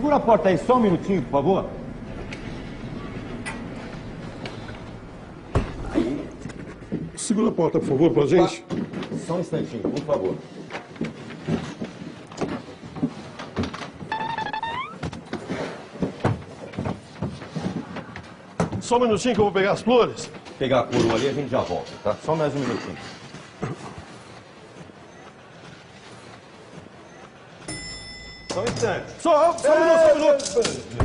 Segura a porta aí só um minutinho, por favor. Aí. Segura a porta, por favor, pra gente. Só um instantinho, por favor. Só um minutinho que eu vou pegar as flores. Pegar a coroa ali, a gente já volta, tá? Só mais um minutinho. Só um instante. Só um minuto.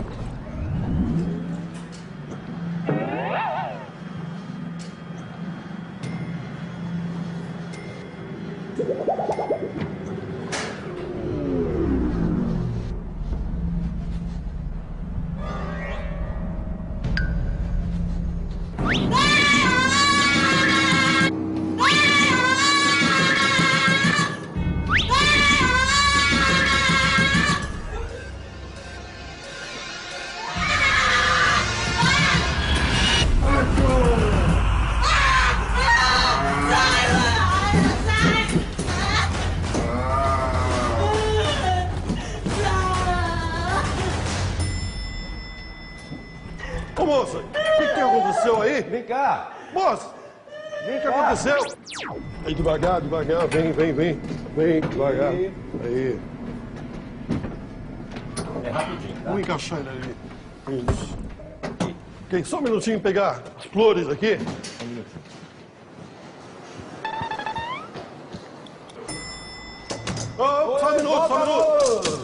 Ô, moça, o que aconteceu aí? Vem cá. Moça, Vem o que cá. aconteceu? Aí, devagar, devagar, vem, devagar. Aí. É rapidinho, tá? Vamos encaixar ele ali. Isso. Ok, só um minutinho pegar as flores aqui. Um minutinho. Oh, só um minuto.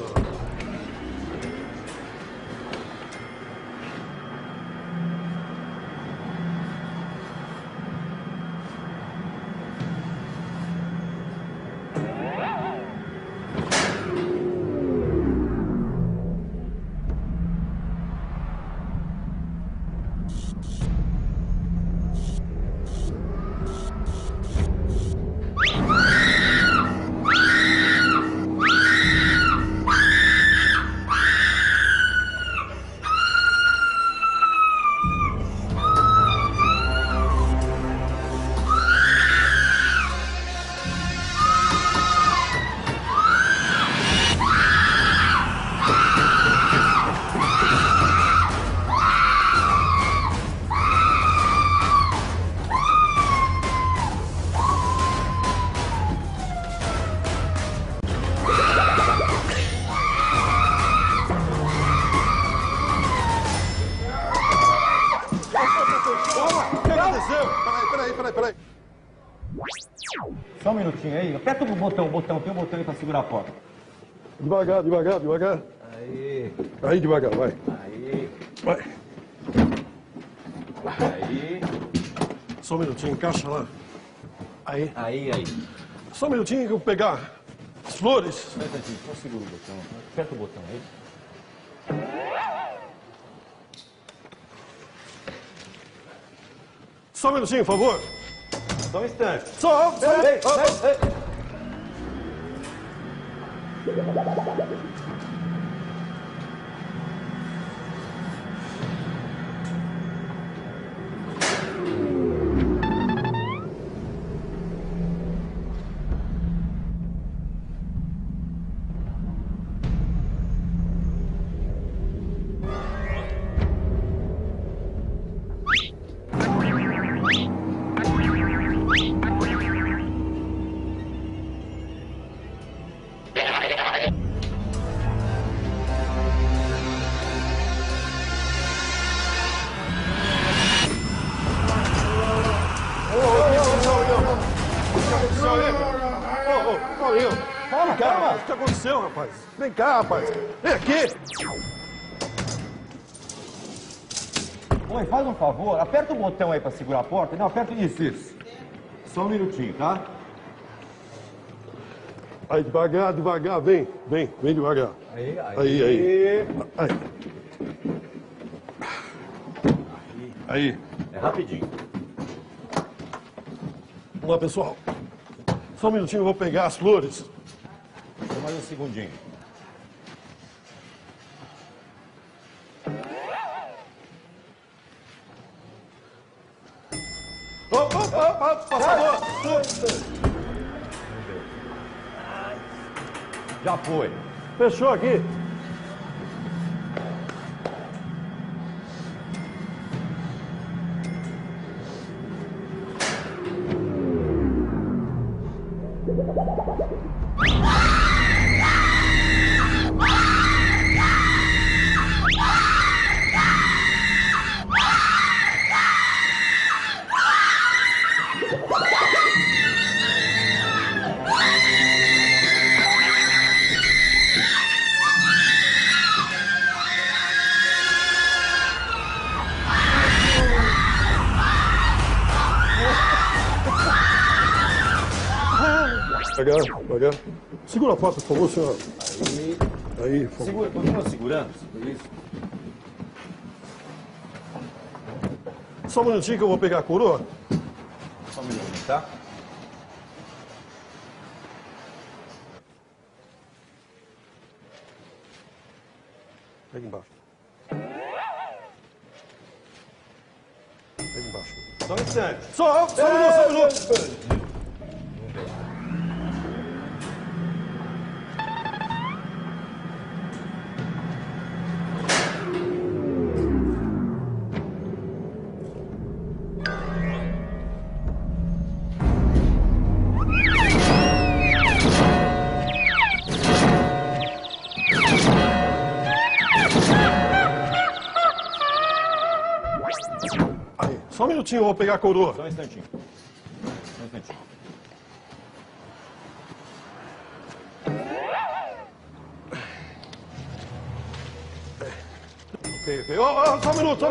O que aconteceu? Peraí. Só um minutinho aí. Aperta o botão. Tem um botão aí pra segurar a porta. Devagar. Aí. Aí, devagar, vai. Aí. Vai. Aí. Só um minutinho, encaixa lá. Aí. Aí. Só um minutinho que eu vou pegar as flores. Só um instantinho, só segura o botão. Aperta o botão aí. Só um minutinho, por favor. Só um instante. Só. Ei. Calma. O que aconteceu, rapaz? Vem cá, rapaz. Vem aqui. Oi, faz um favor. Aperta o botão aí pra segurar a porta. Não, aperta isso. Só um minutinho, tá? Aí, devagar. Vem devagar. Aí. Aí. É rapidinho. Vamos lá, pessoal. Só um minutinho, eu vou pegar as flores. Só mais um segundinho. Passador! Já foi. Fechou aqui. Devagar. Segura a porta, por favor, senhor. Aí, por favor. Segura, continua segurando. Isso. Só um minutinho que eu vou pegar a coroa. Só um minutinho, tá? Pega embaixo. Pega embaixo. Só um instante. Só um minuto. Aí, só um minutinho, eu vou pegar a coroa. Só um instantinho. Só um instantinho. Ok. Só um minuto.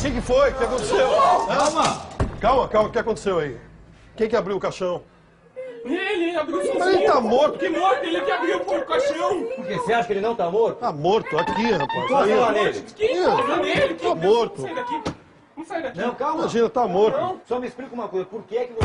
O que foi? O que aconteceu? Calma, o que aconteceu aí? Quem que abriu o caixão? Ele abriu sozinho. Mas ele tá morto. Que morto? Ele que abriu o caixão. Por quê? Você acha que ele não tá morto? Tá morto, aqui, rapaz. Posso Aí, falar nele? Quem toca nele? Tá morto. Vamos sair daqui. Vamos sair daqui. Não, calma. Imagina, tá morto. Só me explica uma coisa. Por que é que você...